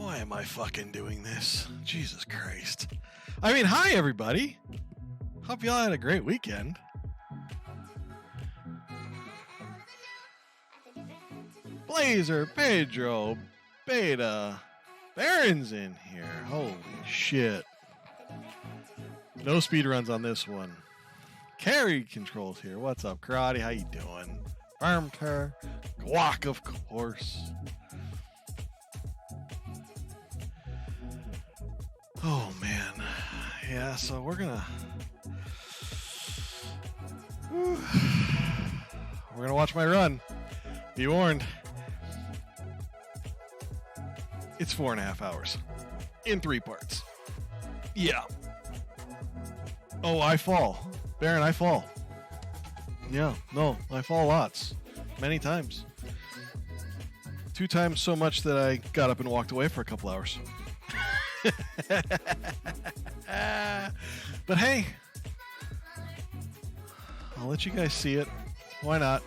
Why am I fucking doing this? Jesus Christ. I mean, hi everybody. Hope y'all had a great weekend. Blazer, Pedro, Beta, Baron's in here. Holy shit. No speed runs on this one. Carry controls here. What's up, Karate? How you doing? Armcar, Guac, of course. Oh man, yeah. So we're gonna watch my run. Be warned. It's 4.5 hours in 3 parts. Yeah. Oh, I fall, Baron. I fall. Yeah. No, I fall lots, many times. 2 times so much that I got up and walked away for a couple hours. But hey, I'll let you guys see it. Why not?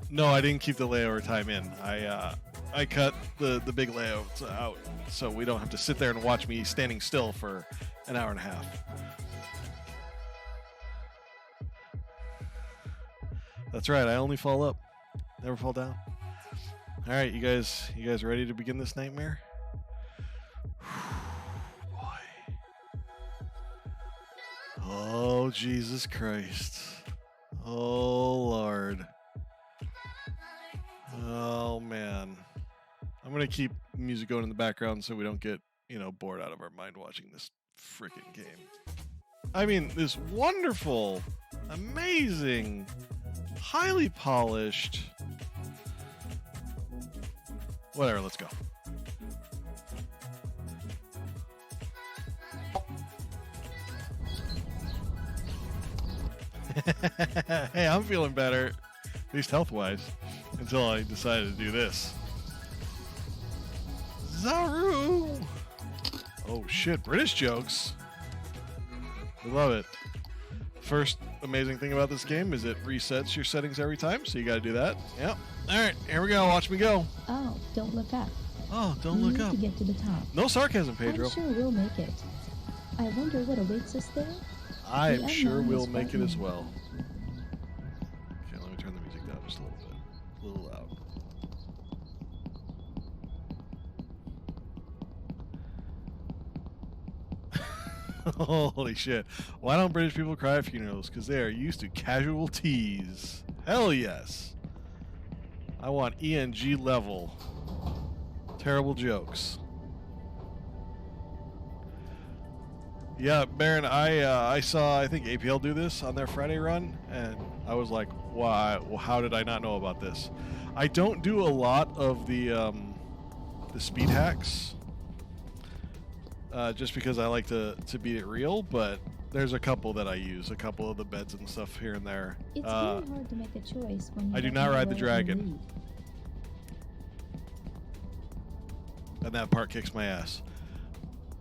No, I didn't keep the layover time in. I cut the big layouts out so we don't have to sit there and watch me standing still for an hour and a half. That's right, I only fall up, never fall down. All right, you guys ready to begin this nightmare? Boy. Oh, Jesus Christ. Oh, Lord. Oh, man. I'm going to keep music going in the background so we don't get, bored out of our mind watching this freaking game. I mean, this wonderful, amazing, highly polished... Whatever, let's go. Hey, I'm feeling better, at least health-wise, until I decided to do this. Zaru! Oh shit, British jokes. I love it. First amazing thing about this game is it resets your settings every time, so you gotta do that. Yep. Alright, here we go. Watch me go. Oh, don't look up. Oh, don't look up. We need to get to the top. No sarcasm, Pedro. I'm sure we'll make it. I wonder what awaits us there? I'm sure we'll make it as well. Okay, let me turn the music down just a little bit. A little loud. Holy shit. Why don't British people cry at funerals? Because they are used to casualties. Hell yes. I want ENG level. Terrible jokes. Yeah, Baron, I saw, I think APL do this on their Friday run, and I was like, why? How did I not know about this? I don't do a lot of the speed hacks. Just because I like to beat it real, but there's a couple that I use, a couple of the beds and stuff here and there. It's really hard to make a choice when you I do not ride the dragon. And that part kicks my ass.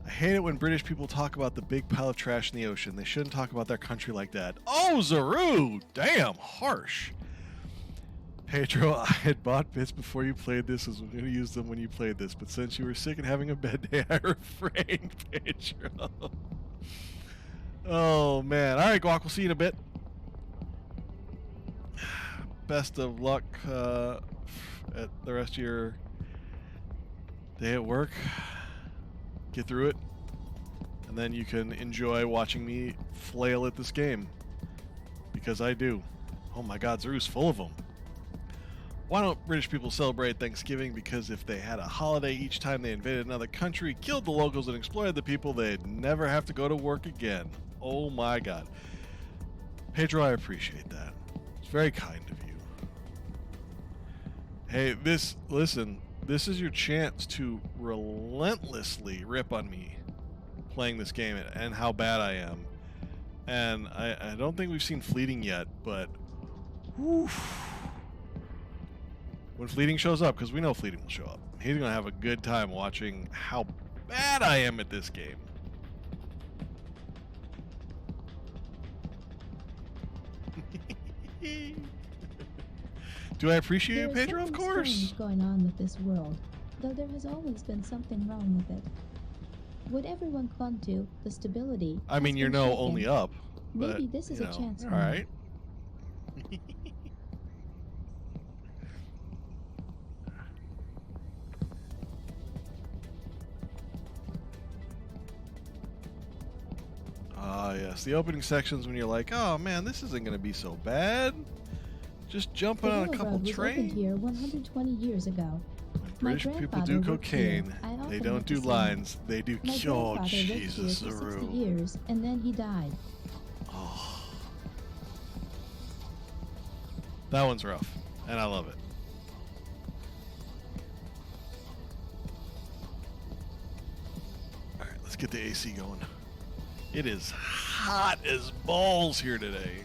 I hate it when British people talk about the big pile of trash in the ocean. They shouldn't talk about their country like that. Oh, Zaru! Damn, harsh. Pedro, I had bought bits before you played this, as I'm going to use them when you played this, but since you were sick and having a bad day, I refrained, Pedro. Oh, man. All right, Guac, we'll see you in a bit. Best of luck at the rest of your day at work. Get through it, and then you can enjoy watching me flail at this game, because I do. Oh my god, Zaru's full of them. Why don't British people celebrate Thanksgiving? Because if they had a holiday each time they invaded another country, killed the locals, and exploited the people, they'd never have to go to work again. Oh my god. Pedro, I appreciate that. It's very kind of you. Hey, listen, this is your chance to relentlessly rip on me playing this game and how bad I am. And I don't think we've seen Fleeting yet, but whew. When Fleeting shows up, because we know Fleeting will show up, he's going to have a good time watching how bad I am at this game. Do I appreciate you, There is Pedro? Of something course. strange going on with this world, though there has always been something wrong with it. What everyone clung to, the stability. I mean, has you're been no shaken. only up. Maybe But, this is you a know, chance all for me. right. Ah, yes. The opening sections when you're like, oh man, this isn't going to be so bad. Just jumping on a The couple railroad was opened trains. here 120 years ago. When My British people grandfather do worked here. cocaine. I They often don't went to do see him. lines. They do. My Oh, grandfather lived here Jesus, for 60 Aru. years, and then he died. Oh. That one's rough, and I love it. All right, let's get the AC going. It is hot as balls here today.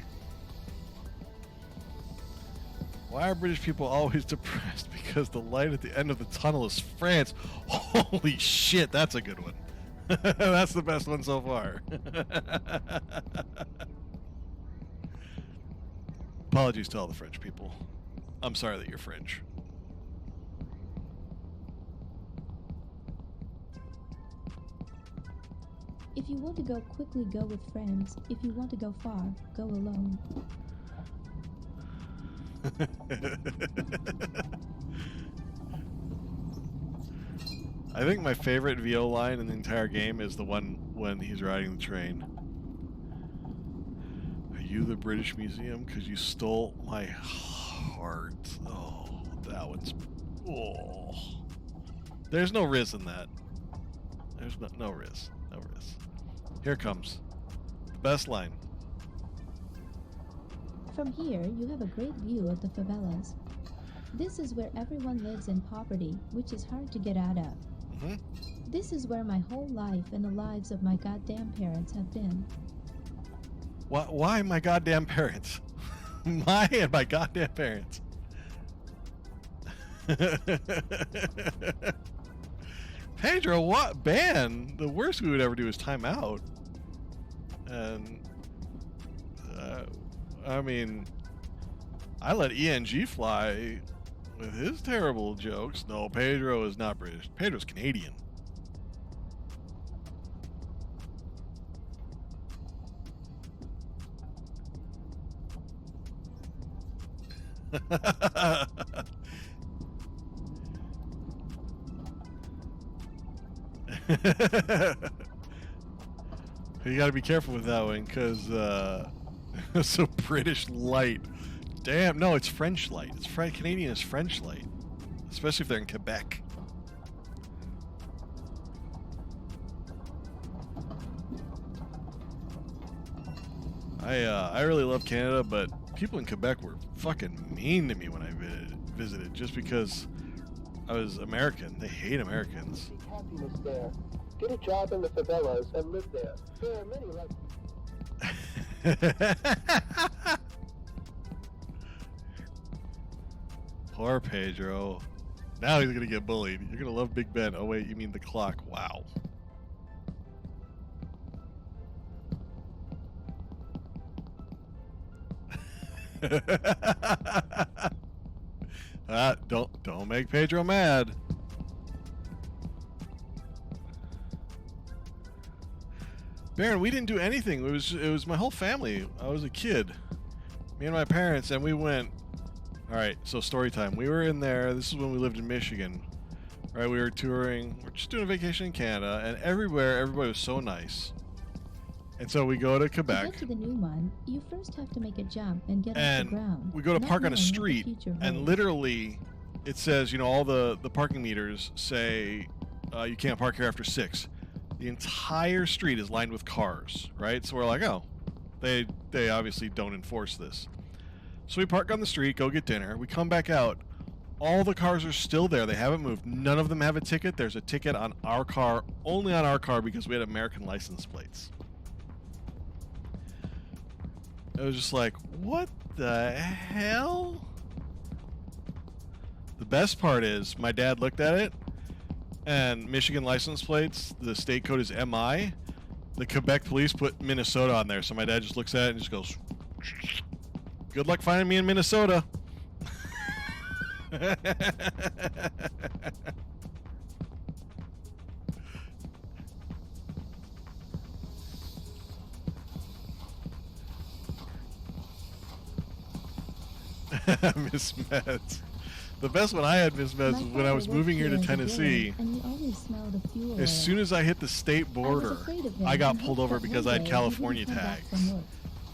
Why are British people always depressed? Because the light at the end of the tunnel is France. Holy shit, that's a good one. That's the best one so far. Apologies to all the French people. I'm sorry that you're French. If you want to go quickly, go with friends. If you want to go far, go alone. I think my favorite VO line in the entire game is the one when he's riding the train. Are you the British Museum? Because you stole my heart. Oh, that one's... Oh. There's no Riz in that. There's no Riz. No Riz. Here it comes. The best line. From here, you have a great view of the favelas. This is where everyone lives in poverty, which is hard to get out of. Mm-hmm. This is where my whole life and the lives of my goddamn parents have been. Why my goddamn parents? My and my goddamn parents. Pedro, what ban? The worst we would ever do is time out. And I mean, I let ENG fly with his terrible jokes. No, Pedro is not British. Pedro's Canadian. You gotta be careful with that one, because it's a British light. Damn, no, it's French light. It's Canadian is French light, especially if they're in Quebec. I really love Canada, but people in Quebec were fucking mean to me when I visited, just because I was American. They hate Americans. Seek happiness there. Get a job in the favelas and live there. There are many like. Poor Pedro. Now he's gonna get bullied. You're gonna love Big Ben. Oh wait, you mean the clock. Wow. Don't make Pedro mad. Baron, we didn't do anything. It was my whole family. I was a kid. Me and my parents, and we went. All right, so story time. We were in there. This is when we lived in Michigan. Right, we were touring. We're just doing a vacation in Canada, and everywhere, everybody was so nice. And so we go to To Quebec, get to the new one, you first have to make a jump and get off and the ground. we go to not park on a knowing what the street, future and holds. literally, it says, you know, all the parking meters say you can't park here after 6. The entire street is lined with cars, right? So we're like, oh, they obviously don't enforce this. So we park on the street, go get dinner. We come back out. All the cars are still there. They haven't moved. None of them have a ticket. There's a ticket on our car, only on our car, because we had American license plates. It was just like, what the hell? The best part is, my dad looked at it, and Michigan license plates, the state code is MI. The Quebec police put Minnesota on there, so my dad just looks at it and just goes, good luck finding me in Minnesota. Miss Meds. The best one I had, Miss Meds, was when I was moving here to Tennessee. And we always smelled the fuel As oil. soon as I hit the state border, afraid of him I got and pulled hoped over that because one I had day he California wouldn't come back tags. from work.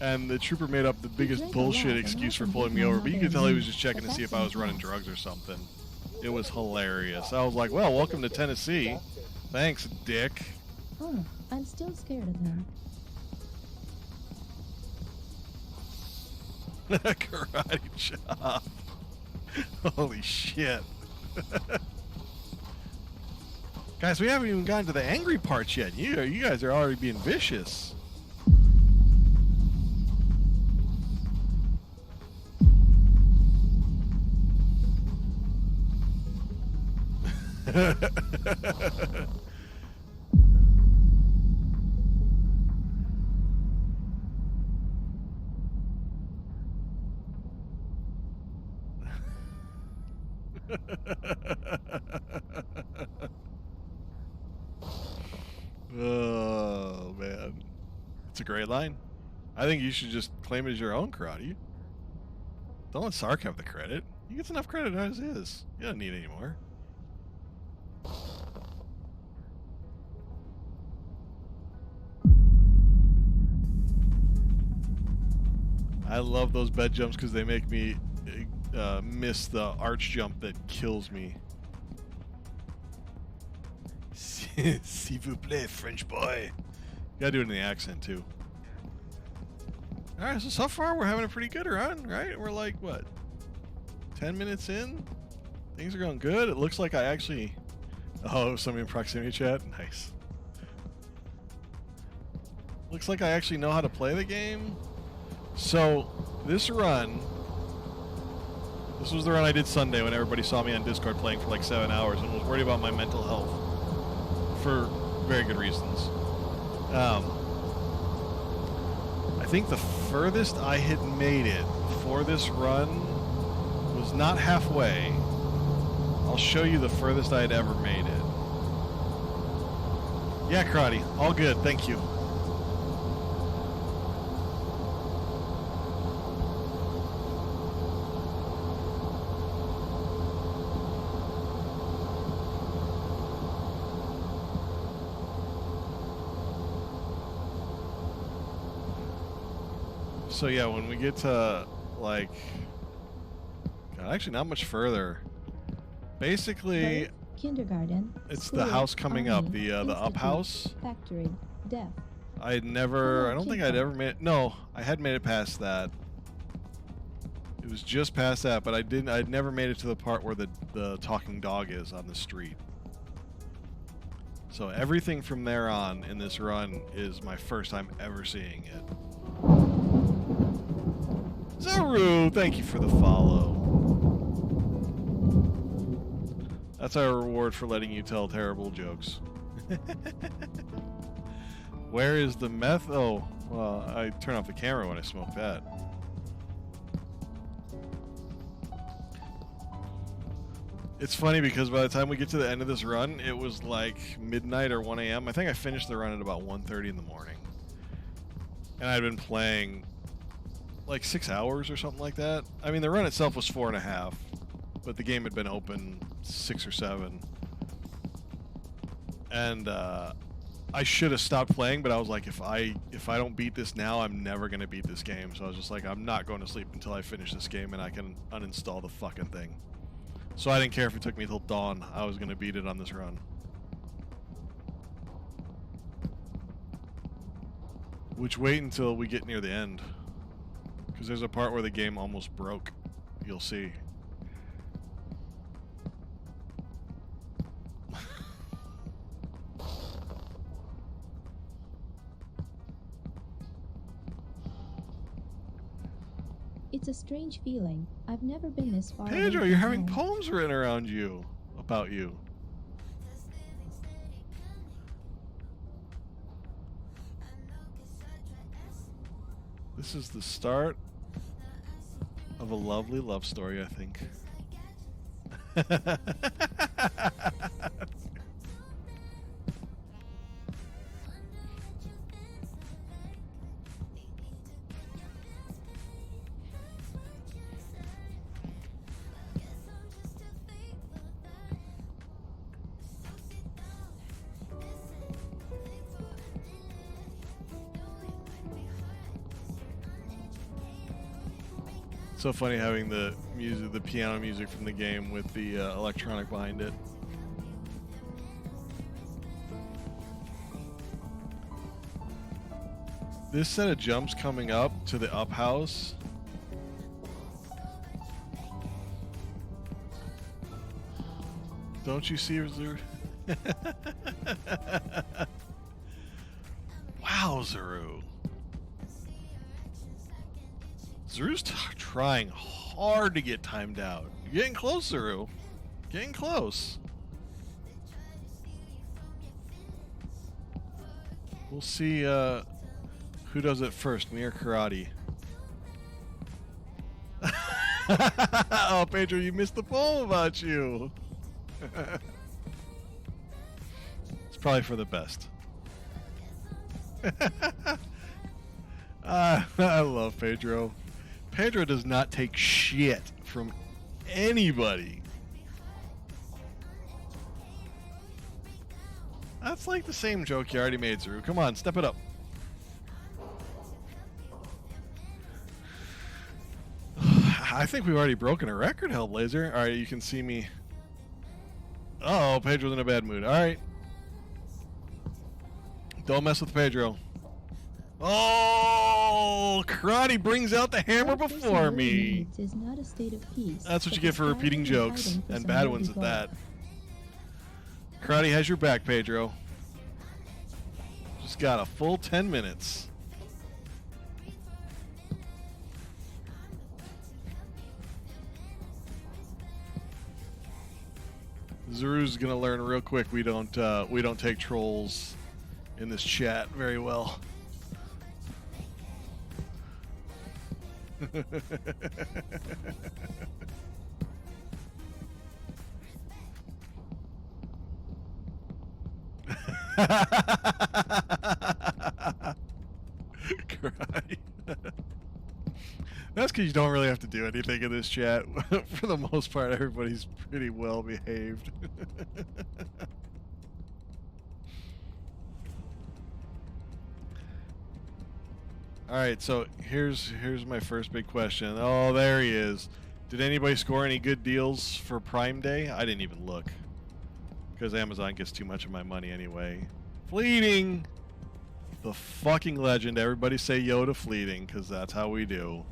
And the trooper made up the biggest drank a lot bullshit and excuse for often pulling beat me my over, but you mother could tell he and was me, just checking but to see if that's I was running in drugs or something. It was hilarious. I was like, well, welcome to Tennessee. Thanks, dick. Oh, I'm still scared of him. Karate chop. Holy shit. Guys, we haven't even gotten to the angry parts yet. You guys are already being vicious. Oh, man. It's a great line. I think you should just claim it as your own, Karate. Don't let Sark have the credit. He gets enough credit as is. You don't need any more. I love those bed jumps because they make me miss the arch jump that kills me. S'il vous plaît, French boy. You gotta do it in the accent too. Alright, so far we're having a pretty good run, right? We're like, what, 10 minutes in? Things are going good. It looks like I actually... Oh, somebody in proximity chat? Nice. Looks like I actually know how to play the game. So, this run... This was the run I did Sunday when everybody saw me on Discord playing for like 7 hours and was worried about my mental health. For very good reasons. I think the furthest I had made it for this run was not halfway. I'll show you the furthest I had ever made it. Yeah, Karate. All good. Thank you. So yeah, when we get to like, God, actually not much further. Basically, Birth, kindergarten, it's school, the house coming up, army, the up institute, house. factory, death. I had never, Hello, I don't think King I'd ever Kong. made. No, I had made it past that. It was just past that, but I'd never made it to the part where the talking dog is on the street. So everything from there on in this run is my first time ever seeing it. Zaru, thank you for the follow. That's our reward for letting you tell terrible jokes. Where is the meth? Oh, well, I turn off the camera when I smoke that. It's funny because by the time we get to the end of this run, it was like midnight or 1 a.m. I think I finished the run at about 1:30 in the morning. And I'd been playing like 6 hours or something like that. I mean, the run itself was 4.5, but the game had been open 6 or 7. And I should have stopped playing, but I was like, if I don't beat this now, I'm never gonna beat this game. So I was just like, I'm not going to sleep until I finish this game and I can uninstall the fucking thing. So I didn't care if it took me till dawn. I was gonna beat it on this run. Which, wait until we get near the end. Because there's a part where the game almost broke. You'll see. It's a strange feeling. I've never been this far away Pedro, from you're having home. poems written around you. About you. This is the start of a lovely love story, I think. So funny having the music, the piano music from the game with the electronic behind it. This set of jumps coming up to the up house. Don't you see, Zuru? Wow, Zuru. Zeru's trying hard to get timed out. You're getting close, Zuru. Getting close. We'll see who does it first, me or Karate. Oh, Pedro, you missed the poem about you. It's probably for the best. I love Pedro. Pedro does not take shit from anybody. That's like the same joke you already made, Zuru. Come on, step it up. I think we've already broken a record, Hellblazer. Alright, you can see me. Oh, Pedro's in a bad mood. Alright. Don't mess with Pedro. Oh, Karate brings out the hammer What before this me. needs is not a state of peace, That's what but you get for the repeating striving jokes, hiding for and some bad mighty ones at goal. that. Karate has your back, Pedro. Just got a full 10 minutes. Zeru's gonna learn real quick. We don't take trolls in this chat very well. Cry. That's because you don't really have to do anything in this chat. For the most part, everybody's pretty well behaved. Alright, so here's my first big question. Oh, there he is. Did anybody score any good deals for Prime Day? I didn't even look. Because Amazon gets too much of my money anyway. Fleeting! The fucking legend. Everybody say yo to Fleeting, because that's how we do.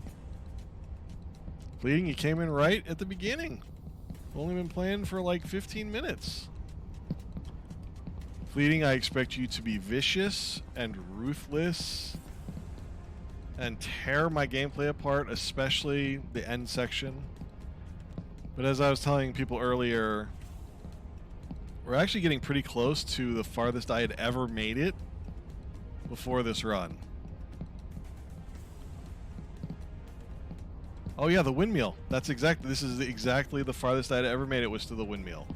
Fleeting, you came in right at the beginning. Only been playing for like 15 minutes. Fleeting, I expect you to be vicious and ruthless and tear my gameplay apart, especially the end section. But as I was telling people earlier, we're actually getting pretty close to the farthest I had ever made it before this run. Oh yeah, the windmill. This is exactly the farthest I'd ever made it was to the windmill.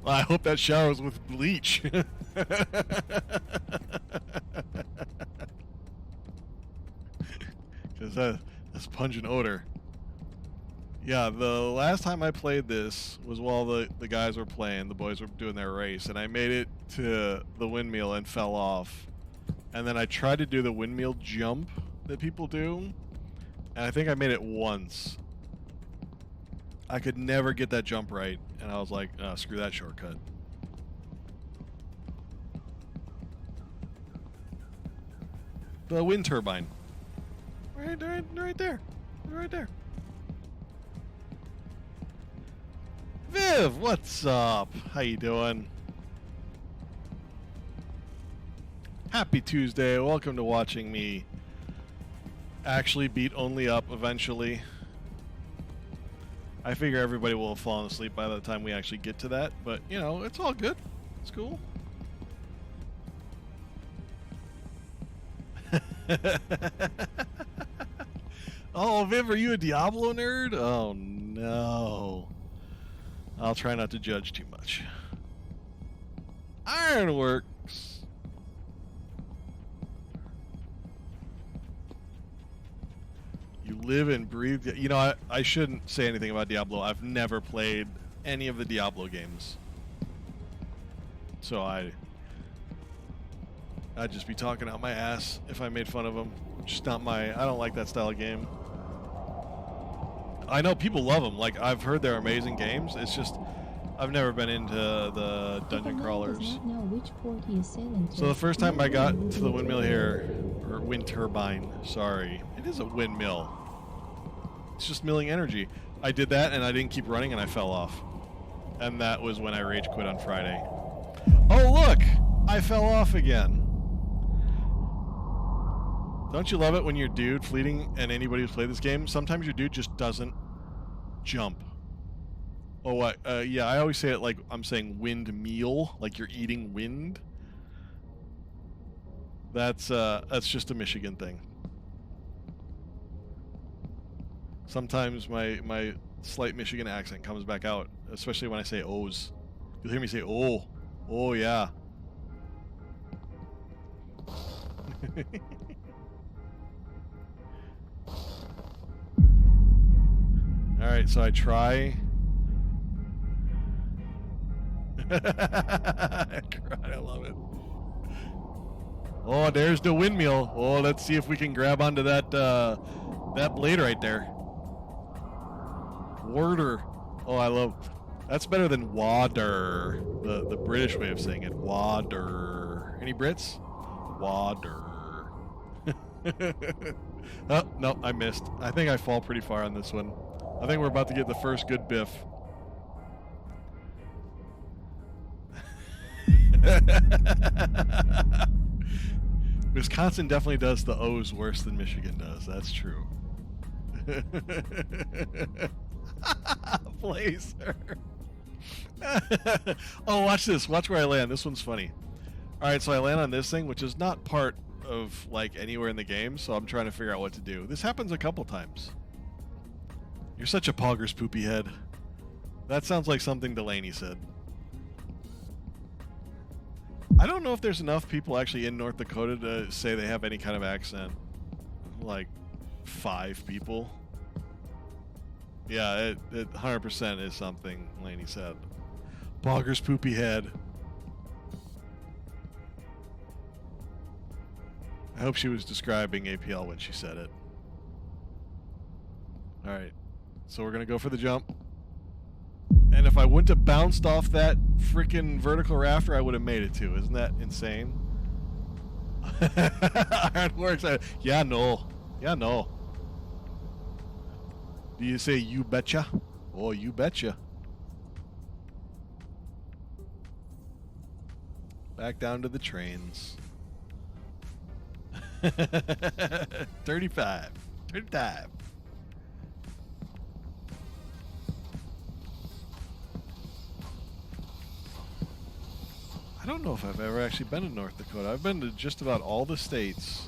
Well, I hope that shower was with bleach. Because that's pungent odor. Yeah, the last time I played this was while the guys were playing, the boys were doing their race, and I made it to the windmill and fell off. And then I tried to do the windmill jump that people do, and I think I made it once. I could never get that jump right, and I was like, oh, screw that shortcut. The wind turbine. Right there. Right there. Viv, what's up? How you doing? Happy Tuesday. Welcome to watching me actually beat Only Up eventually. I figure everybody will have fallen asleep by the time we actually get to that, but you know, it's all good. It's cool. Oh, Viv, are you a Diablo nerd? Oh, no. I'll try not to judge too much. Ironworks. You live and breathe. You know, I shouldn't say anything about Diablo. I've never played any of the Diablo games. So I'd just be talking out my ass if I made fun of them. Just not my... I don't like that style of game. I know people love them. Like, I've heard they're amazing games. It's just... I've never been into the dungeon crawlers. Does not know which port he is sailing to. So the first time I got to the windmill here, or wind turbine, sorry. It is a windmill. It's just milling energy. I did that and I didn't keep running and I fell off. And that was when I rage quit on Friday. Oh look! I fell off again. Don't you love it when your dude fleeting and anybody who's played this game, sometimes your dude just doesn't jump. Oh, what? Yeah, I always say it like I'm saying windmeal, like you're eating wind. That's just a Michigan thing. Sometimes my slight Michigan accent comes back out, especially when I say O's. You'll hear me say, oh. Oh, yeah. Alright, so I try. I love it. Oh, there's the windmill. Oh, let's see if we can grab onto that that blade right there. Water. Oh, I love. That's better than water. The British way of saying it. Water. Any Brits? Water. Oh, no, I missed. I think I fall pretty far on this one. I think we're about to get the first good biff. Wisconsin definitely does the O's worse than Michigan does. That's true. Blazer. Oh, watch this. Watch where I land. This one's funny. Alright, so I land on this thing, which is not part of, like, anywhere in the game, so I'm trying to figure out what to do. This happens a couple times. You're such a poggers poopy head. That sounds like something Delaney said. I don't know if there's enough people actually in North Dakota to say they have any kind of accent. Like 5 people. Yeah, it 100% is something Laney said. Poggers poopy head. I hope she was describing APL when she said it. Alright, so we're going to go for the jump. And if I wouldn't have bounced off that freaking vertical rafter, I would have made it too. Isn't that insane? Ironworks. Yeah, no. Yeah, no. Do you say you betcha? Oh, you betcha. Back down to the trains. 35. 35. I don't know if I've ever actually been to North Dakota. I've been to just about all the states.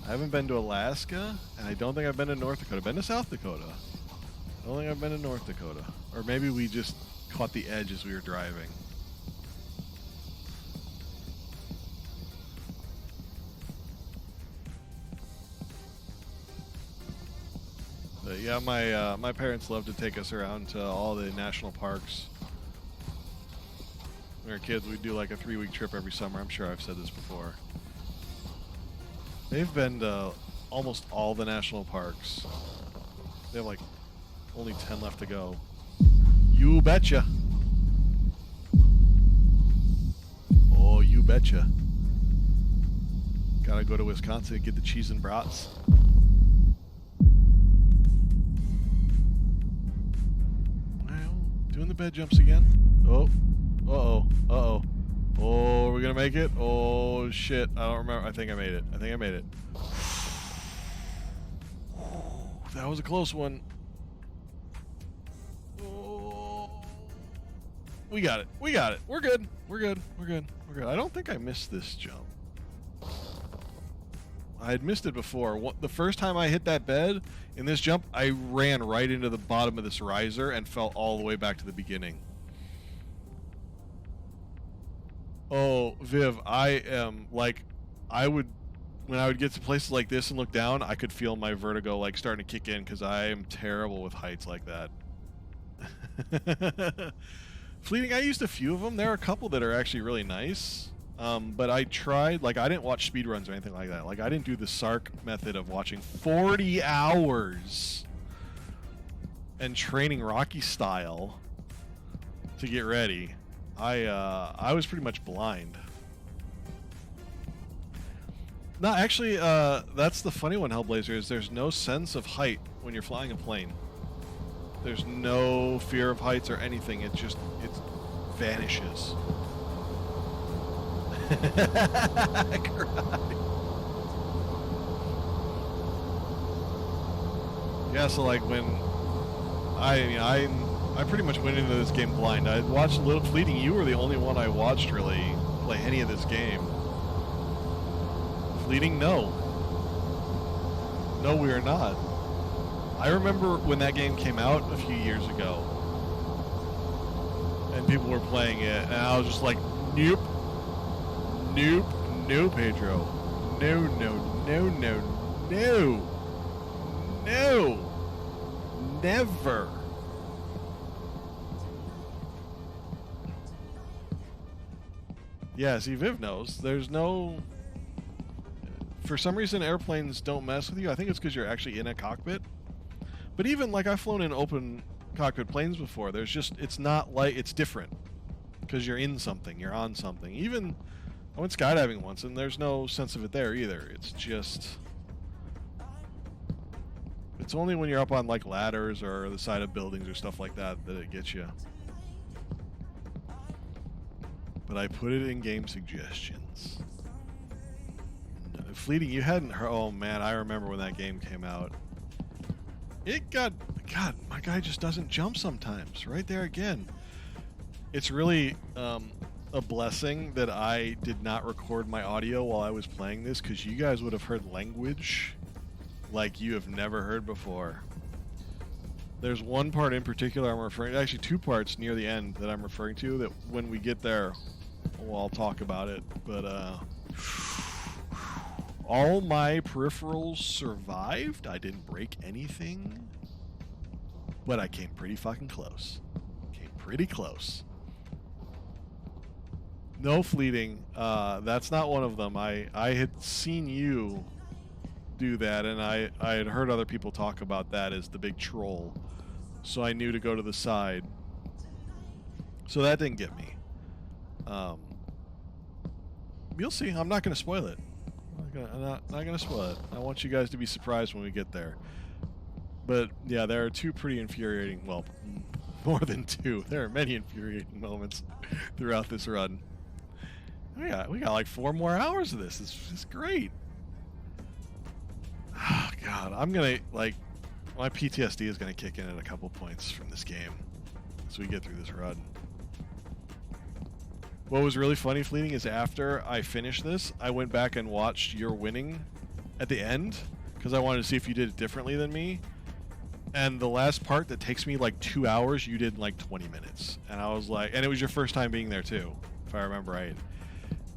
I haven't been to Alaska, and I don't think I've been to North Dakota. I've been to South Dakota. I don't think I've been to North Dakota. Or maybe we just caught the edge as we were driving. But yeah, my parents love to take us around to all the national parks. When we were kids, we'd do like a 3-week trip every summer. I'm sure I've said this before. They've been to almost all the national parks. They have like only 10 left to go. You betcha. Oh, you betcha. Gotta go to Wisconsin and get the cheese and brats. Well, doing the bed jumps again. Oh. Uh-oh. Uh-oh. Oh, are we gonna make it? Oh, shit. I don't remember. I think I made it. I think I made it. That was a close one. Oh. We got it. We got it. We're good. We're good. We're good. We're good. I don't think I missed this jump. I had missed it before. The first time I hit that bed in this jump, I ran right into the bottom of this riser and fell all the way back to the beginning. Oh, Viv, I am like, when I would get to places like this and look down, I could feel my vertigo like starting to kick in because I am terrible with heights like that. Fleeting, I used a few of them. There are a couple that are actually really nice. But I tried, like, I didn't watch speedruns or anything like that. Like, I didn't do the Sark method of watching 40 hours and training Rocky style to get ready. I was pretty much blind. No, actually, that's the funny one, Hellblazer, is there's no sense of height when you're flying a plane. There's no fear of heights or anything. It vanishes. Yeah, so like when I pretty much went into this game blind. I watched Little Fleeting. You were the only one I watched really play any of this game. Fleeting, no, we are not. I remember when that game came out a few years ago, and people were playing it, and I was just like, nope, no, Pedro, no, never. Yeah, see, Viv knows. There's no... For some reason, airplanes don't mess with you. I think it's because you're actually in a cockpit. But even, like, I've flown in open cockpit planes before. There's just... It's not like... It's different. Because you're in something. You're on something. Even... I went skydiving once, and there's no sense of it there either. It's just... It's only when you're up on, like, ladders or the side of buildings or stuff like that that it gets you. But I put it in game suggestions. Fleeting, you hadn't heard... Oh, man, I remember when that game came out. It got... God, my guy just doesn't jump sometimes. Right there again. It's really a blessing that I did not record my audio while I was playing this, because you guys would have heard language like you have never heard before. There's one part in particular I'm referring to, actually two parts near the end that I'm referring to, that when we get there, well, I'll talk about it, but all my peripherals survived. I didn't break anything, but I came pretty fucking close. Came pretty close. No, Fleeting, that's not one of them. I had seen you do that, and I had heard other people talk about that as the big troll, so I knew to go to the side. So that didn't get me. You'll see. I'm not going to spoil it. I'm not going to spoil it. I want you guys to be surprised when we get there. But yeah, there are two pretty infuriating, well, more than two. There are many infuriating moments throughout this run. We got like 4 more hours of this. It's great. Oh, God, I'm going to, like, my PTSD is going to kick in at a couple points from this game as we get through this run. What was really funny, Fleeting, is after I finished this, I went back and watched your winning at the end, because I wanted to see if you did it differently than me. And the last part that takes me like 2 hours, you did in like 20 minutes. And I was like, and it was your first time being there too, if I remember right.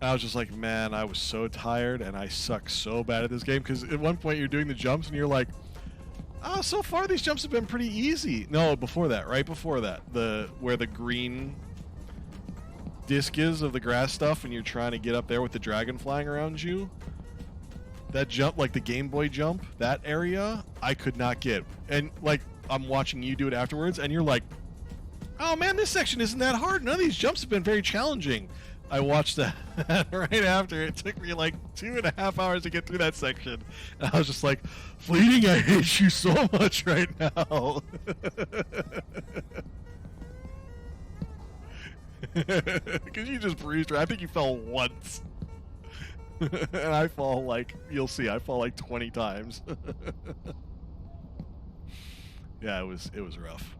And I was just like, man, I was so tired and I suck so bad at this game, because at one point you're doing the jumps and you're like, oh, so far these jumps have been pretty easy. No, before that, right before that, where the green disc is of the grass stuff and you're trying to get up there with the dragon flying around you. That jump, like the Game Boy jump, that area, I could not get. And like, I'm watching you do it afterwards and you're like, oh man, this section isn't that hard. None of these jumps have been very challenging. I watched that right after. It took me like 2.5 hours to get through that section. And I was just like, Fleeting, I hate you so much right now. Because you just breezed right. I think you fell once. And I fall like, you'll see, I fall like 20 times. Yeah, it was rough.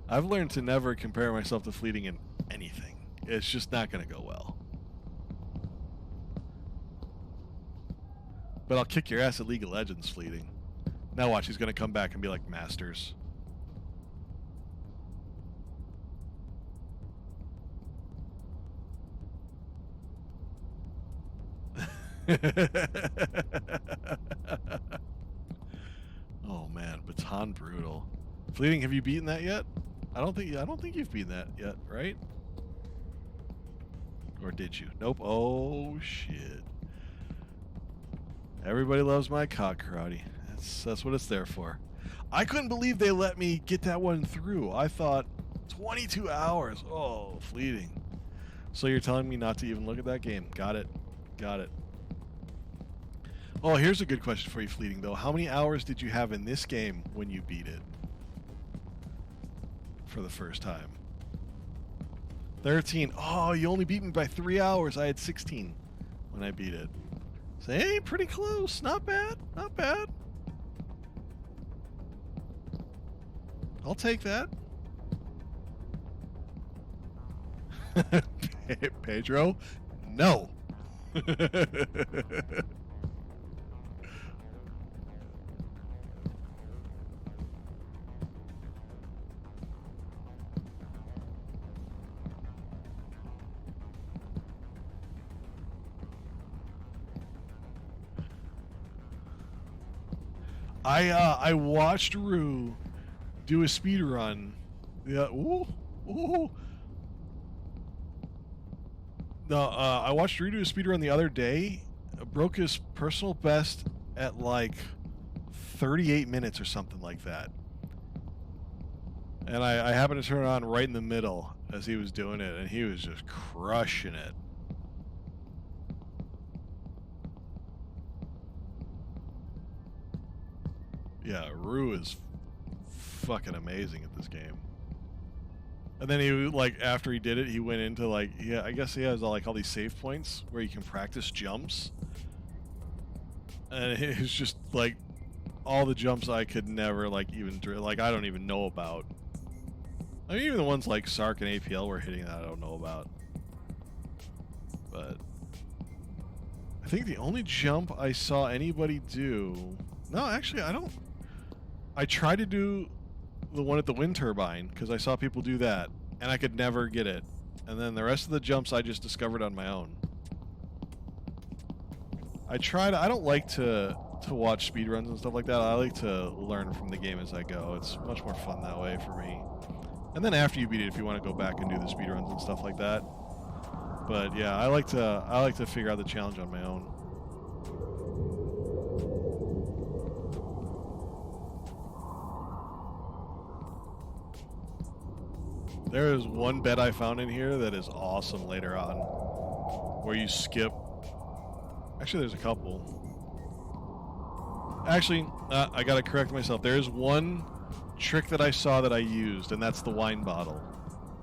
I've learned to never compare myself to Fleeting in anything. It's just not going to go well. But I'll kick your ass at League of Legends, Fleeting. Now watch, he's gonna come back and be like Masters. Oh man, Baton Brutal. Fleeting, have you beaten that yet? I don't think you've beaten that yet, right? Or did you? Nope. Oh shit. Everybody loves my cock karate. That's what it's there for. I couldn't believe they let me get that one through. I thought 22 hours. Oh, Fleeting. So you're telling me not to even look at that game. Got it. Got it. Oh, here's a good question for you, Fleeting, though. How many hours did you have in this game when you beat it? For the first time. 13. Oh, you only beat me by 3 hours. I had 16 when I beat it. So, hey, pretty close. Not bad. Not bad. I'll take that. Pedro? No. I watched Rue do a speed run. Yeah, ooh. No, I watched Rue do a speed run the other day. Broke his personal best at like 38 minutes or something like that. And I happened to turn it on right in the middle as he was doing it, and he was just crushing it. Yeah, Rue is fucking amazing at this game. And then he, like, after he did it, he went into, like, yeah, I guess he has, like, all these save points where you can practice jumps. And it was just, like, all the jumps I could never, like, even, like, I don't even know about. I mean, even the ones like Sark and APL were hitting that I don't know about. But I think the only jump I saw anybody do... No, actually, I don't... I tried to do the one at the wind turbine because I saw people do that, and I could never get it. And then the rest of the jumps I just discovered on my own. I don't like to watch speedruns and stuff like that. I like to learn from the game as I go. It's much more fun that way for me. And then after you beat it, if you want to go back and do the speedruns and stuff like that. But yeah, I like to figure out the challenge on my own. There is one bed I found in here that is awesome later on, where you skip. Actually, there's a couple. Actually, I gotta correct myself. There is one trick that I saw that I used, and that's the wine bottle.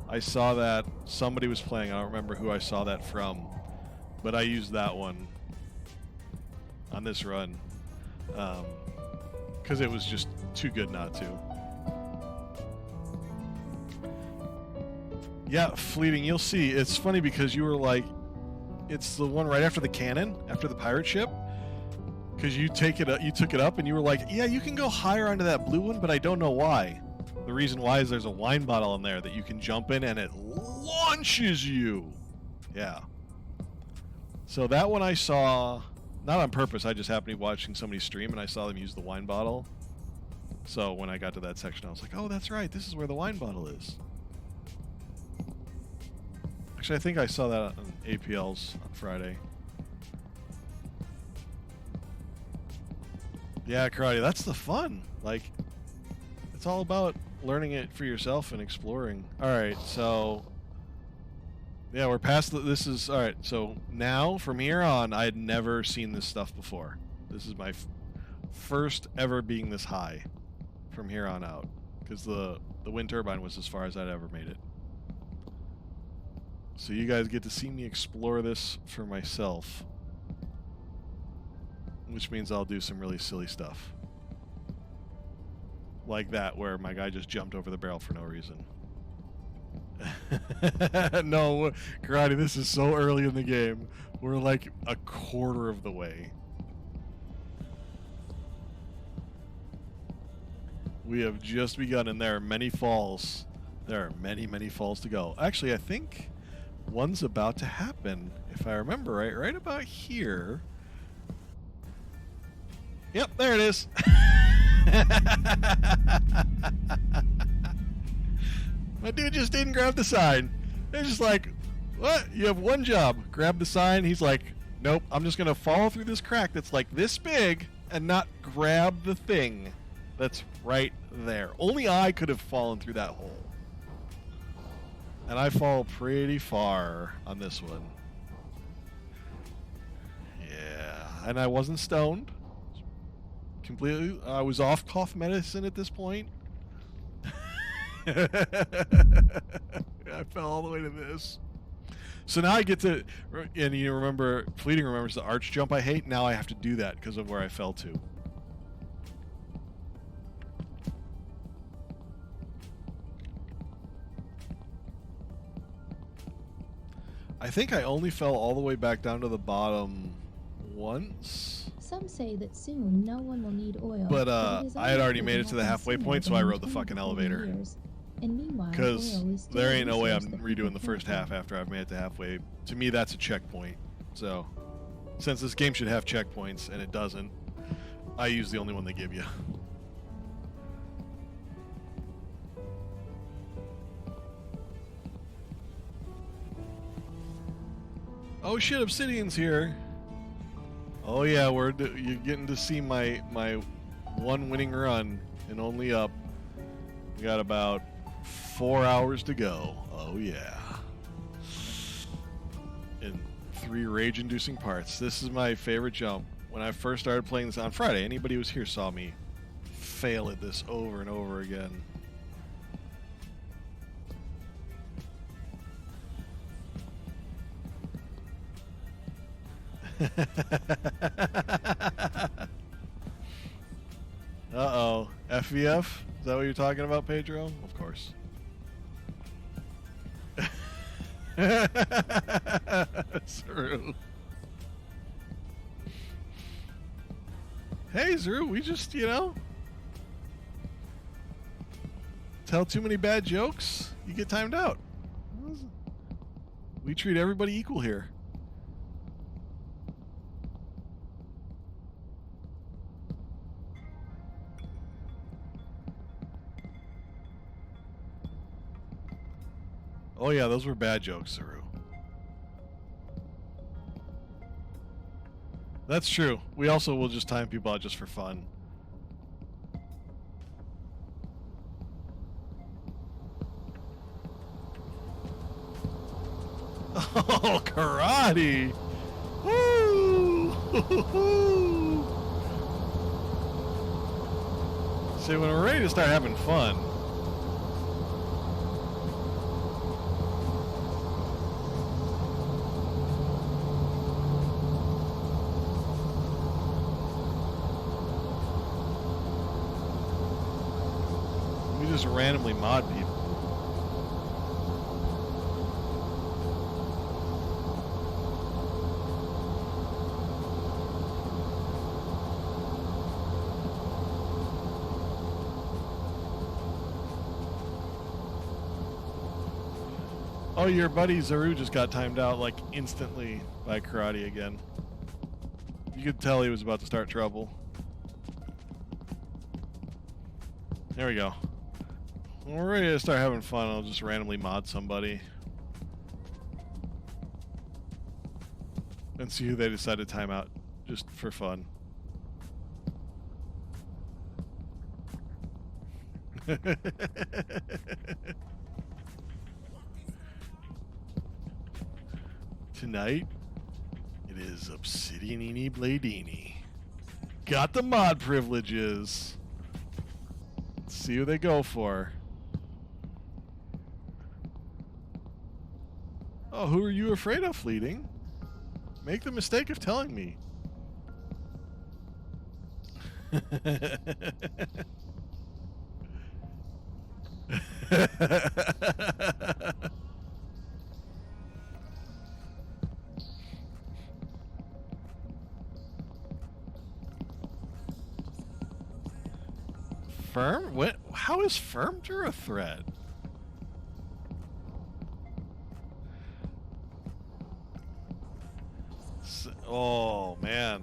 I saw that somebody was playing. I don't remember who I saw that from, but I used that one on this run because it was just too good not to. Yeah, Fleeting, you'll see. It's funny because you were like, it's the one right after the cannon, after the pirate ship. Because you took it up, and you were like, yeah, you can go higher onto that blue one, but I don't know why. The reason why is there's a wine bottle in there that you can jump in, and it launches you. Yeah. So that one I saw, not on purpose, I just happened to be watching somebody stream, and I saw them use the wine bottle. So when I got to that section, I was like, oh, that's right, this is where the wine bottle is. Actually, I think I saw that on APLs on Friday. Yeah, karate, that's the fun. Like, it's all about learning it for yourself and exploring. Alright, so... Yeah, we're past this is... Alright, so now, from here on, I had never seen this stuff before. This is my first ever being this high from here on out. Because the wind turbine was as far as I'd ever made it. So you guys get to see me explore this for myself. Which means I'll do some really silly stuff. Like that, where my guy just jumped over the barrel for no reason. No, karate, this is so early in the game. We're like a quarter of the way. We have just begun, and there are many falls. There are many, many falls to go. Actually, I think one's about to happen, if I remember right. Right about here. Yep, there it is. My dude just didn't grab the sign. They're just like, what? You have one job. Grab the sign. He's like, nope, I'm just going to fall through this crack that's like this big and not grab the thing that's right there. Only I could have fallen through that hole. And I fall pretty far on this one. Yeah, and I wasn't stoned. Completely, I was off cough medicine at this point. I fell all the way to this. So now I get to, and you remember, Fleeting remembers the arch jump I hate. Now I have to do that because of where I fell to. I think I only fell all the way back down to the bottom once. Some say that soon no one will need oil. But it is I had already only made it to the happen halfway sooner point, so than I in rode the 20 fucking to 40 elevator. years. And meanwhile, Because oil is still there a ain't no way resource I'm that redoing people the first can't half have. after I've made it to halfway. To me, that's a checkpoint. So, since this game should have checkpoints, and it doesn't, I use the only one they give you. Oh shit, Obsidian's here. Oh yeah, you're getting to see my one winning run and only up. We got about 4 hours to go. Oh yeah. In 3 rage-inducing parts. This is my favorite jump. When I first started playing this on Friday, anybody who was here saw me fail at this over and over again. Uh-oh. FVF? Is that what you're talking about, Pedro? Of course. Zuru. Hey, Zuru, we just, tell too many bad jokes, you get timed out. We treat everybody equal here. Oh yeah, those were bad jokes, Zuru. That's true. We also will just time people out just for fun. Oh, karate! Woo! See, when we're ready to start having fun, we just randomly mod people. Oh, your buddy Zaru just got timed out like instantly by karate again. You could tell he was about to start trouble. There we go. When we're ready to start having fun, I'll just randomly mod somebody. And see who they decide to time out, just for fun. Tonight, it is Obsidianini Bladini. Got the mod privileges. Let's see who they go for. Oh, who are you afraid of, Fleeting? Make the mistake of telling me. Firm? What? How is Firmter a threat? Oh, man.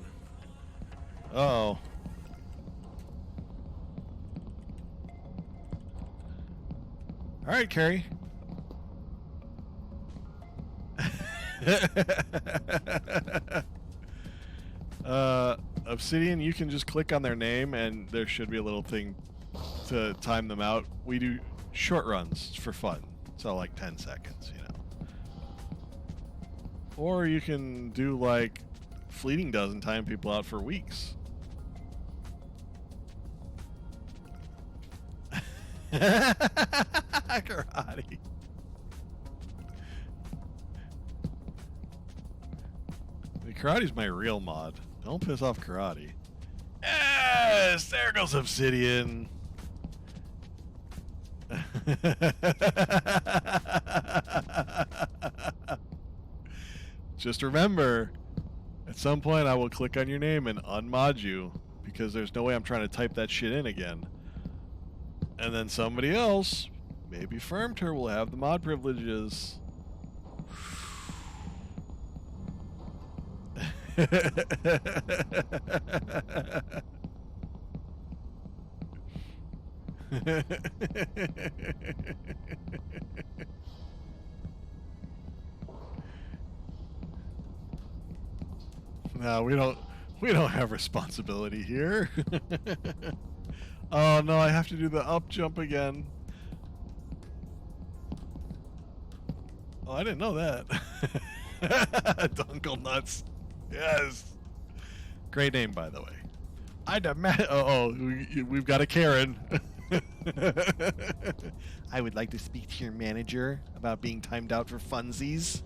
Uh-oh. All right, Carrie. Obsidian, you can just click on their name and there should be a little thing to time them out. We do short runs for fun, so like 10 seconds, you know. Or you can do like Fleeting does and time people out for weeks. Karate. Karate's my real mod. Don't piss off Karate. Yes! There goes Obsidian. Just remember, at some point I will click on your name and unmod you, because there's no way I'm trying to type that shit in again. And then somebody else, maybe Firmter, will have the mod privileges. No, we don't have responsibility here. Oh no, I have to do the up jump again. Oh, I didn't know that. Dunkle Nuts. Yes. Great name, by the way. I demand. We've got a Karen. I would like to speak to your manager about being timed out for funsies.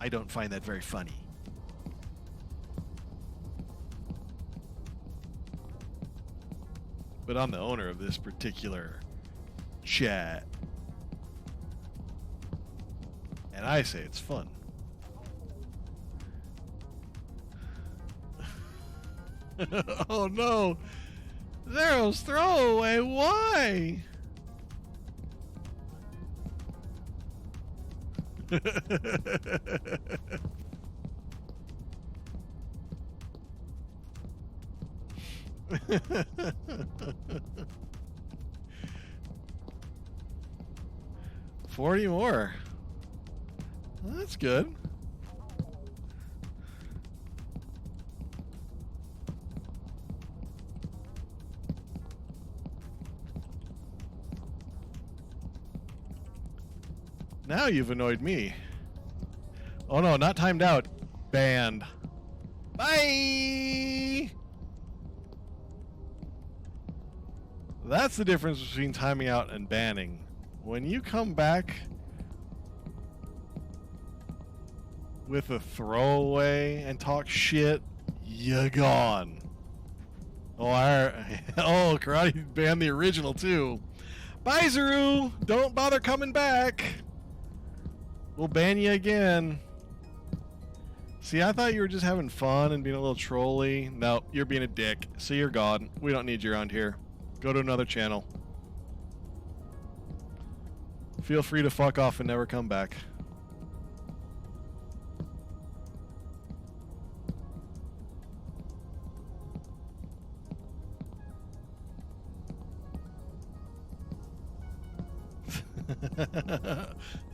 I don't find that very funny. But I'm the owner of this particular chat. And I say it's fun. Oh no! Zero's throwaway, why? $40 more. Well, that's good. Now you've annoyed me. Oh no, not timed out. Banned. Bye! That's the difference between timing out and banning. When you come back with a throwaway and talk shit, you're gone. Oh, Karate banned the original too. Bye, Zuru! Don't bother coming back. We'll ban you again. See, I thought you were just having fun and being a little trolly. No, you're being a dick. So you're gone. We don't need you around here. Go to another channel. Feel free to fuck off and never come back.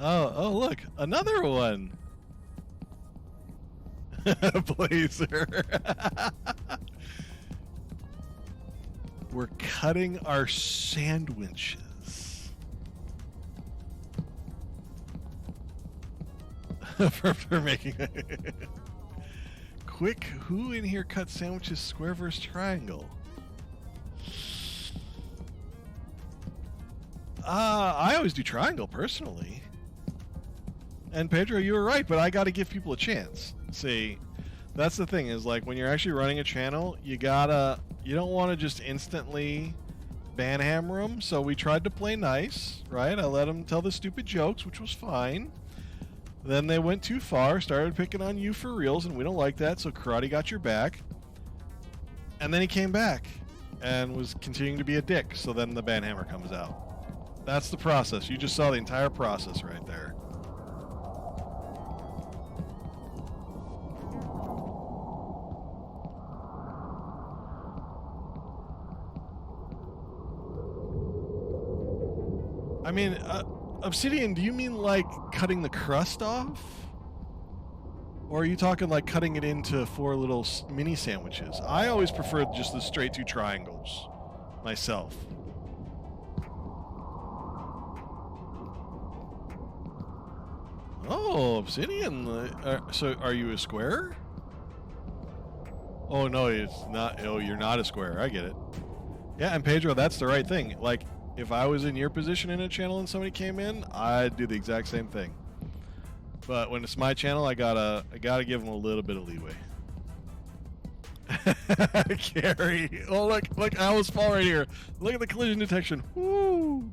Oh, look, another one. Blazer. We're cutting our sandwiches. for making quick, who in here cuts sandwiches square versus triangle? I always do triangle personally. And Pedro, you were right, but I got to give people a chance. See, that's the thing, is like when you're actually running a channel, you don't want to just instantly banhammer them. So we tried to play nice, right? I let them tell the stupid jokes, which was fine. Then they went too far, started picking on you for reals, and we don't like that. So Karate got your back. And then he came back. and was continuing to be a dick. So then the banhammer comes out. That's the process. You just saw the entire process right there. I mean, Obsidian, do you mean like cutting the crust off? Or are you talking like cutting it into 4 little mini sandwiches? I always prefer just the straight 2 triangles myself. Oh, Obsidian. So are you a square? Oh, no, it's not. Oh, you're not a square. I get it. Yeah, and Pedro, that's the right thing. Like, if I was in your position in a channel and somebody came in, I'd do the exact same thing. But when it's my channel, I gotta give them a little bit of leeway. Carrie, oh look, I almost fall right here. Look at the collision detection. Woo!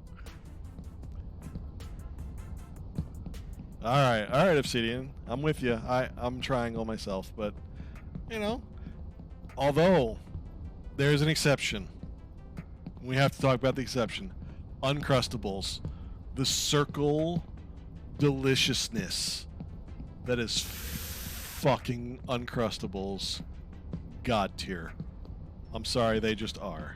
All right, Obsidian, I'm with you. I'm triangle myself, but you know, although there's an exception. We have to talk about the exception. Uncrustables. The circle deliciousness that is fucking Uncrustables God tier. I'm sorry, they just are.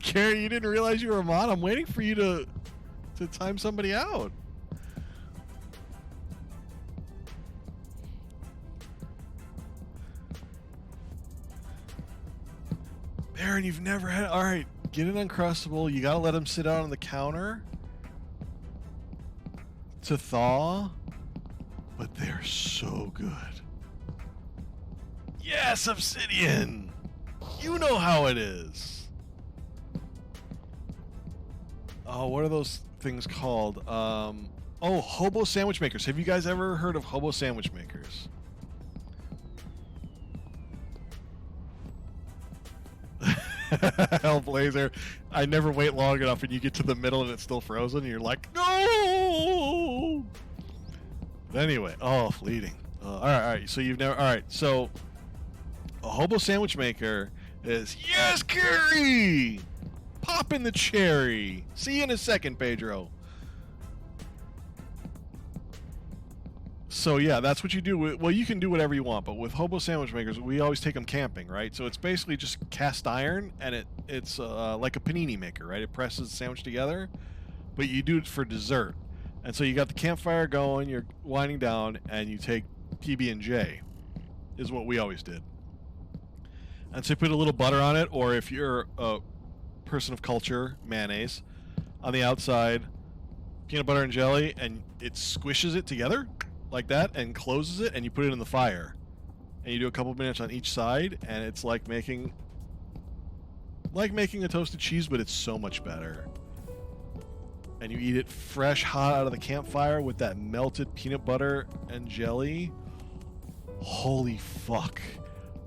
Carrie, you didn't realize you were a mod? I'm waiting for you to time somebody out. Aaron, you've never had... Alright, get an Uncrustable. You gotta let them sit out on the counter to thaw. But they're so good. Yes, Obsidian! You know how it is. Oh, what are those things called? Oh, hobo sandwich makers. Have you guys ever heard of hobo sandwich makers? Hellblazer, I never wait long enough and you get to the middle and it's still frozen and you're like, no! But anyway, oh, fleeting. Alright, so you've never... Alright, so a hobo sandwich maker is, yes, Carrie! Pop in the cherry! See you in a second, Pedro. So yeah, that's what you do. Well, you can do whatever you want, but with hobo sandwich makers, we always take them camping, right? So it's basically just cast iron, and it's like a panini maker, right? It presses the sandwich together, but you do it for dessert. And so you got the campfire going, you're winding down, and you take PB&J, is what we always did. And so you put a little butter on it, or if you're a person of culture, mayonnaise. On the outside, peanut butter and jelly, and it squishes it together like that and closes it, and you put it in the fire. And you do a couple minutes on each side, and it's like making a toasted cheese, but it's so much better. And you eat it fresh, hot out of the campfire with that melted peanut butter and jelly. Holy fuck.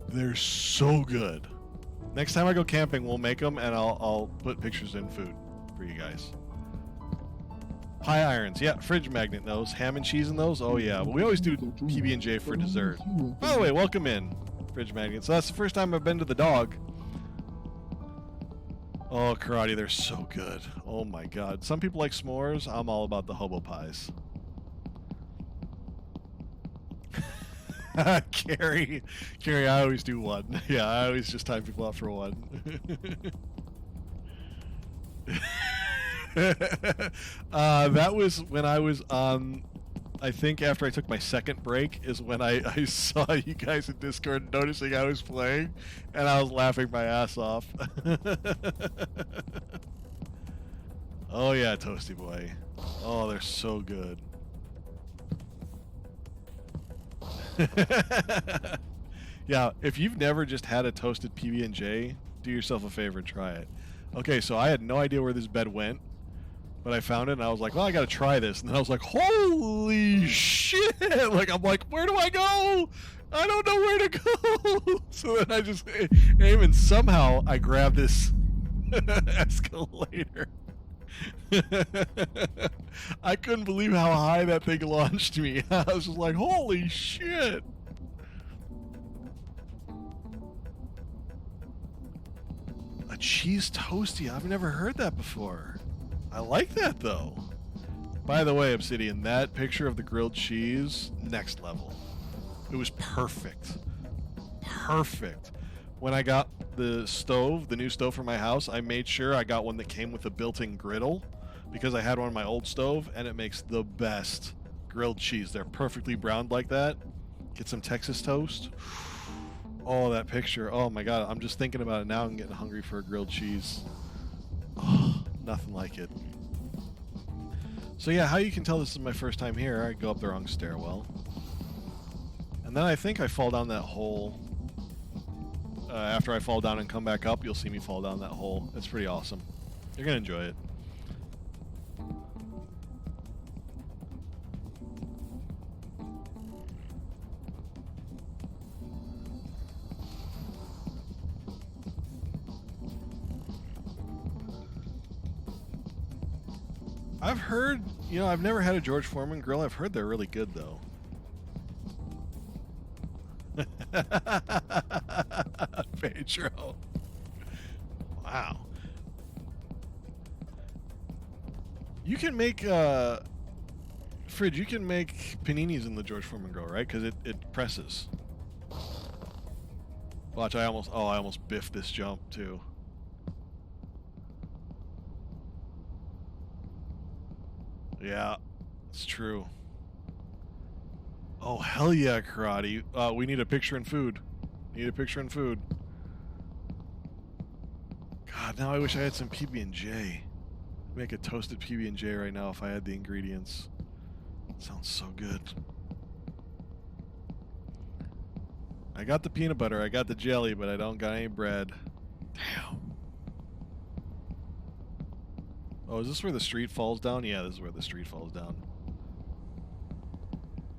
They're so good. Next time I go camping, we'll make them, and I'll put pictures in food for you guys. Pie irons, yeah, fridge magnet in those. Ham and cheese in those, oh yeah. But we always do PB&J for dessert. By the way, welcome in, fridge magnet. So that's the first time I've been to the dog. Oh, karate, they're so good. Oh my god. Some people like s'mores. I'm all about the hobo pies. Carrie, I always do one. Yeah, I always just time people out for one. That was when I was on, I think after I took my second break is when I saw you guys in Discord noticing I was playing, and I was laughing my ass off. Oh yeah, Toasty Boy. Oh, they're so good. Yeah, if you've never just had a toasted PB&J, do yourself a favor and try it. Okay, so I had no idea where this bed went, but I found it and I was like, well, I gotta try this. And then I was like, holy shit! Like, I'm like, where do I go? I don't know where to go. So then I just, and even somehow I grabbed this escalator. I couldn't believe how high that thing launched me. I was just like, holy shit. A cheese toasty. I've never heard that before. I like that though. By the way, Obsidian, that picture of the grilled cheese, next level. It was perfect. Perfect. When I got the stove, the new stove for my house, I made sure I got one that came with a built-in griddle because I had one on my old stove, and it makes the best grilled cheese. They're perfectly browned like that. Get some Texas toast. Oh, that picture. Oh my god, I'm just thinking about it now. I'm getting hungry for a grilled cheese. Oh, nothing like it. So yeah, how you can tell this is my first time here, I go up the wrong stairwell. And then I think I fall down that hole. After I fall down and come back up, you'll see me fall down that hole. It's pretty awesome. You're going to enjoy it. I've heard, you know, I've never had a George Foreman grill. I've heard they're really good, though. Pedro. Wow. You can make, Fridge, you can make paninis in the George Foreman grill, right? Because it presses. Watch, I almost biffed this jump, too. Yeah, it's true. Oh, hell yeah, karate. We need a picture and food. Need a picture and food. God, now I wish I had some PB&J. Make a toasted PB&J right now if I had the ingredients. Sounds so good. I got the peanut butter, I got the jelly, but I don't got any bread. Damn. Oh, is this where the street falls down? Yeah, this is where the street falls down.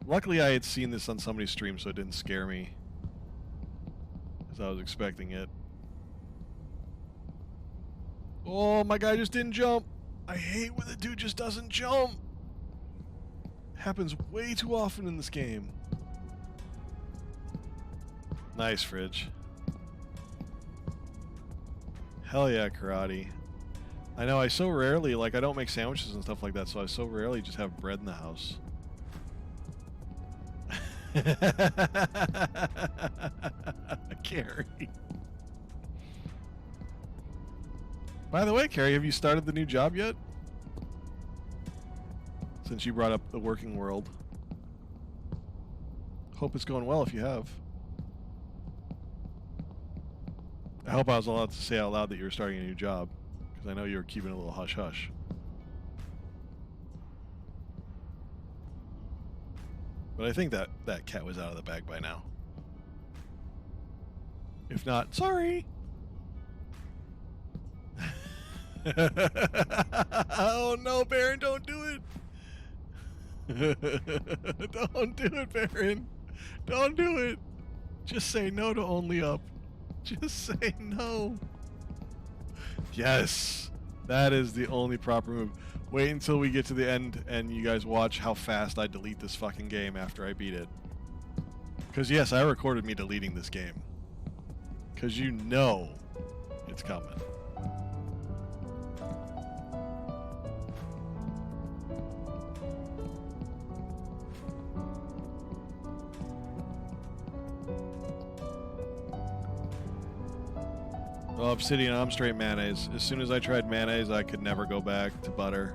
Luckily, I had seen this on somebody's stream, so it didn't scare me. As I was expecting it. Oh, my guy just didn't jump. I hate when the dude just doesn't jump. Happens way too often in this game. Nice, Fridge. Hell yeah, karate. I know, I so rarely, like, I don't make sandwiches and stuff like that, so I so rarely just have bread in the house. Carrie. By the way, Carrie, have you started the new job yet? Since you brought up the working world. Hope it's going well if you have. I hope I was allowed to say out loud that you were starting a new job. Because I know you were keeping a little hush-hush. But I think that cat was out of the bag by now. If not, sorry! Oh no, Baron, don't do it! Don't do it, Baron! Don't do it! Just say no to Only Up. Just say no. Yes! That is the only proper move. Wait until we get to the end and you guys watch how fast I delete this fucking game after I beat it. Because yes, I recorded me deleting this game. Because you know it's coming. Oh, Obsidian, I'm straight mayonnaise. As soon as I tried mayonnaise, I could never go back to butter.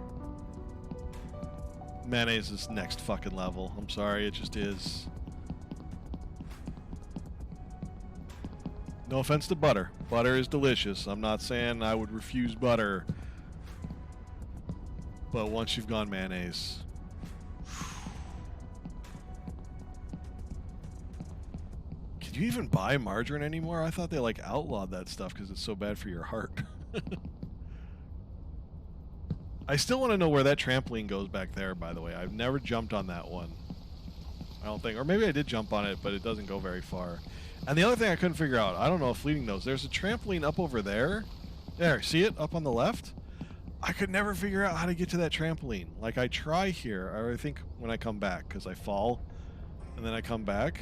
Mayonnaise is next fucking level. I'm sorry, it just is. No offense to butter. Butter is delicious. I'm not saying I would refuse butter. But once you've gone mayonnaise... Can you even buy margarine anymore? I thought they like outlawed that stuff because it's so bad for your heart. I still want to know where that trampoline goes back there, by the way. I've never jumped on that one. I don't think. Or maybe I did jump on it, but it doesn't go very far. And the other thing I couldn't figure out, I don't know if Fleeting knows, there's a trampoline up over there. There, see it? Up on the left? I could never figure out how to get to that trampoline. Like, I try here, or I think when I come back, because I fall, and then I come back.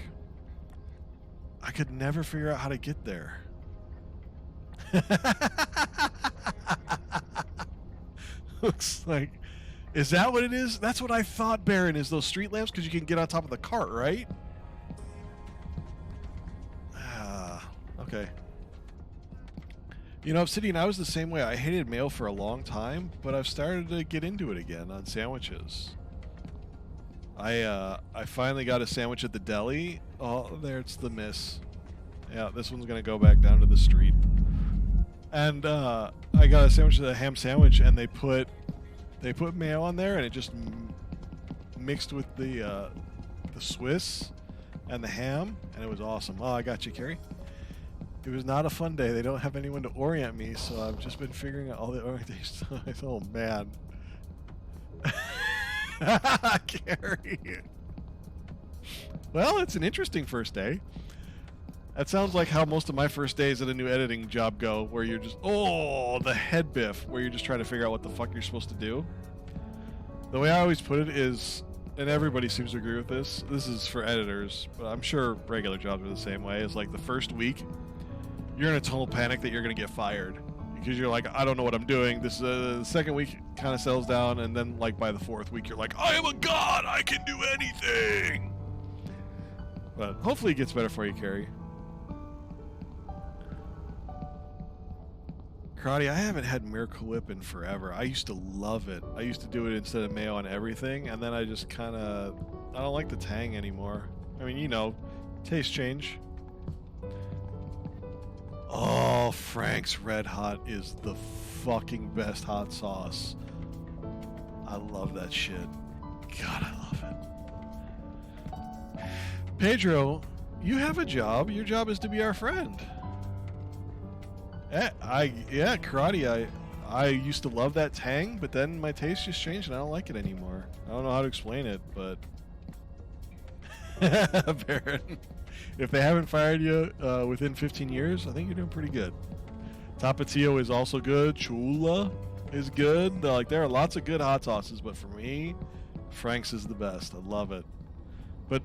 I could never figure out how to get there. Looks like... Is that what it is? That's what I thought, Baron, is those street lamps, because you can get on top of the cart, right? Ah, okay. You know, Obsidian, I was the same way. I hated mayo for a long time, but I've started to get into it again on sandwiches. I finally got a sandwich at the deli. Oh, there it's the miss. Yeah, this one's gonna go back down to the street. And I got a sandwich, a ham sandwich, and they put mayo on there, and it just mixed with the Swiss and the ham, and it was awesome. Oh, I got you, Carrie. It was not a fun day. They don't have anyone to orient me, so I've just been figuring out all the orientation. Oh, man. Carrie. Well, it's an interesting first day. That sounds like how most of my first days at a new editing job go, where you're just, oh, the head biff, where you're just trying to figure out what the fuck you're supposed to do. The way I always put it is, and everybody seems to agree with this, this is for editors, but I'm sure regular jobs are the same way, is like the first week, you're in a total panic that you're going to get fired. Because you're like, I don't know what I'm doing. This the second week kind of settles down, and then like by the fourth week, you're like, I am a god, I can do anything. But hopefully it gets better for you, Carrie. Karate, I haven't had Miracle Whip in forever. I used to love it. I used to do it instead of mayo on everything, and then I just kind of, I don't like the tang anymore. I mean, you know, taste change. Oh, Frank's Red Hot is the fucking best hot sauce. I love that shit. God, I love it. Pedro, you have a job. Your job is to be our friend. Yeah, Karate, I used to love that tang, but then my taste just changed and I don't like it anymore. I don't know how to explain it, but... Baron, if they haven't fired you within 15 years, I think you're doing pretty good. Tapatio is also good. Chula is good. Like, there are lots of good hot sauces, but for me, Frank's is the best. I love it. But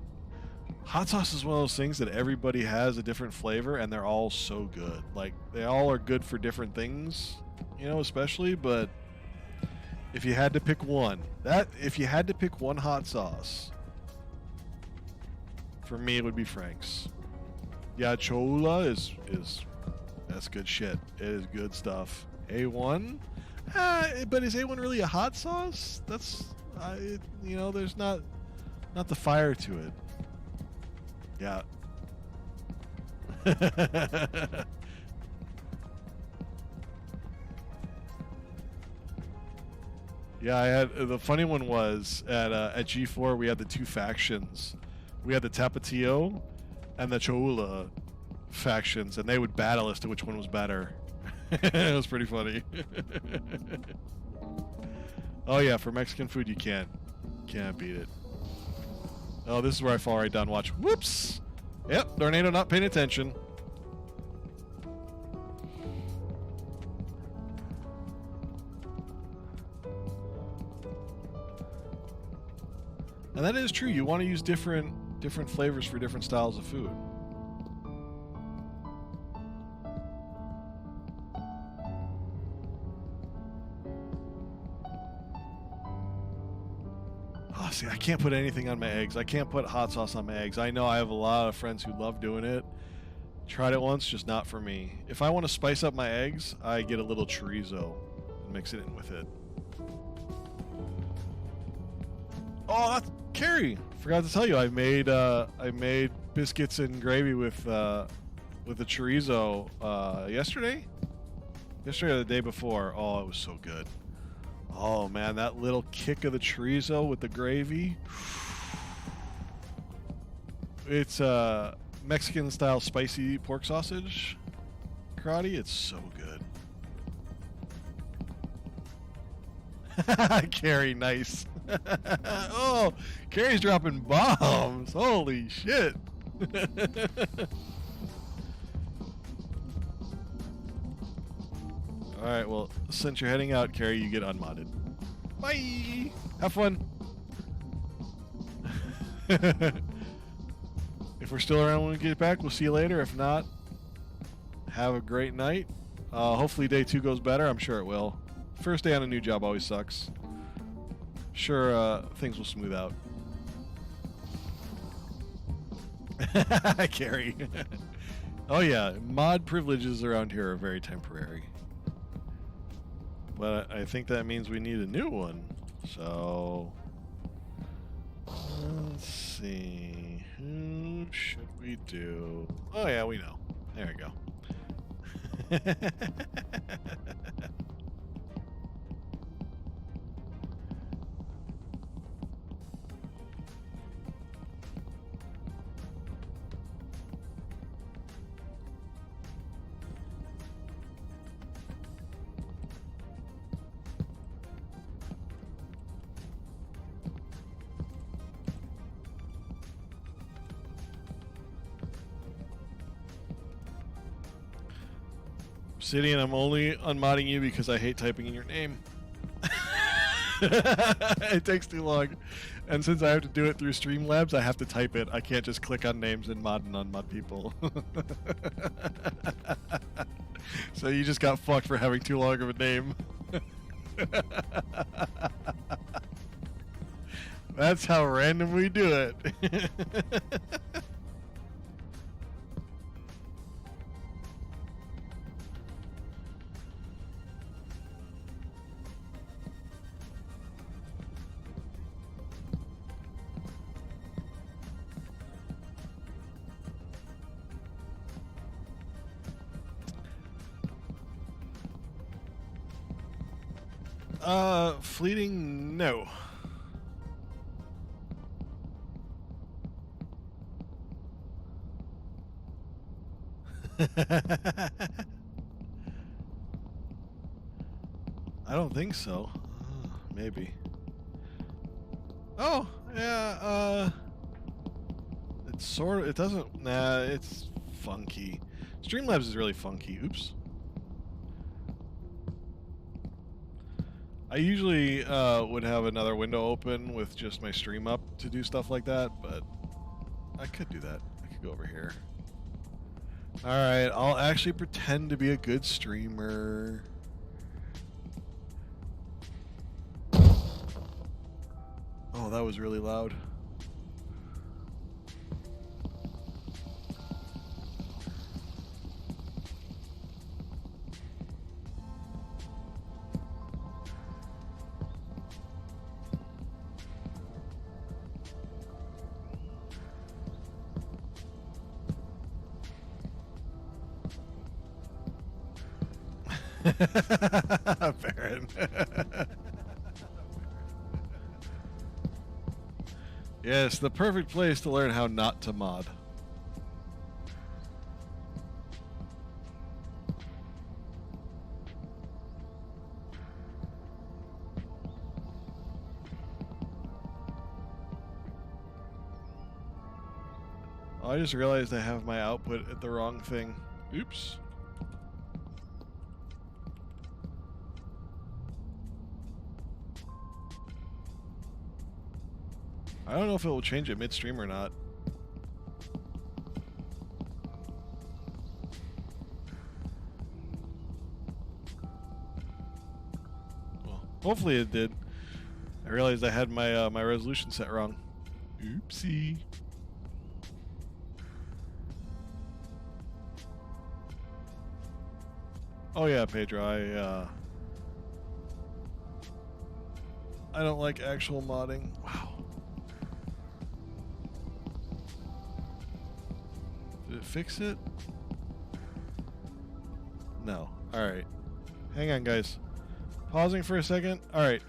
hot sauce is one of those things that everybody has a different flavor, and they're all so good. Like, they all are good for different things, you know, especially, but if you had to pick one, if you had to pick one hot sauce, for me, it would be Frank's. Yeah, Cholula is that's good shit. It is good stuff. A1, but is A1 really a hot sauce? That's you know, there's not the fire to it. Yeah. Yeah, I had the funny one was at G4 we had the two factions. We had the Tapatio and the Cholula factions, and they would battle as to which one was better. It was pretty funny. Oh yeah, for Mexican food you can't beat it. Oh, this is where I fall right down. Watch. Whoops! Yep, Tornado not paying attention. And that is true. You want to use different flavors for different styles of food. Oh, see, I can't put anything on my eggs. I can't put hot sauce on my eggs. I know I have a lot of friends who love doing it. Tried it once, just not for me. If I want to spice up my eggs, I get a little chorizo and mix it in with it. Oh, that's Carrie. Forgot to tell you, I made biscuits and gravy with the chorizo yesterday or the day before. Oh, it was so good. Oh man, that little kick of the chorizo with the gravy. It's Mexican style spicy pork sausage. Karate, it's so good. Carrie, nice. Oh, Carrie's dropping bombs. Holy shit. Alright, well, since you're heading out, Carrie, you get unmodded. Bye! Have fun! If we're still around when we get back, we'll see you later. If not, have a great night. Hopefully day 2 goes better. I'm sure it will. First day on a new job always sucks. Sure, things will smooth out. Carrie. Oh yeah, mod privileges around here are very temporary. But I think that means we need a new one. So let's see. Who should we do? Oh yeah, we know. There we go. Obsidian, I'm only unmodding you because I hate typing in your name. It takes too long. And since I have to do it through Streamlabs, I have to type it. I can't just click on names and mod and unmod people. So you just got fucked for having too long of a name. That's how random we do it. Fleeting, no. I don't think so. Maybe. Oh, yeah, it's sort of, it doesn't, nah, it's funky. Streamlabs is really funky. Oops. I usually would have another window open with just my stream up to do stuff like that, but I could do that. I could go over here. Alright, I'll actually pretend to be a good streamer. Oh, that was really loud. Baron. Yes, the perfect place to learn how not to mod. Oh, I just realized I have my output at the wrong thing. Oops. I don't know if it will change it midstream or not. Well, hopefully it did. I realized I had my my resolution set wrong. Oopsie. Oh yeah, Pedro, I don't like actual modding. Wow. Did it fix it? No. Alright. Hang on, guys. Pausing for a second. Alright.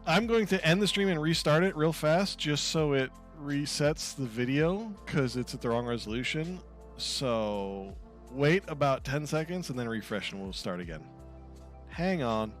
I'm going to end the stream and restart it real fast just so it resets the video because it's at the wrong resolution. So wait about 10 seconds and then refresh and we'll start again. Hang on.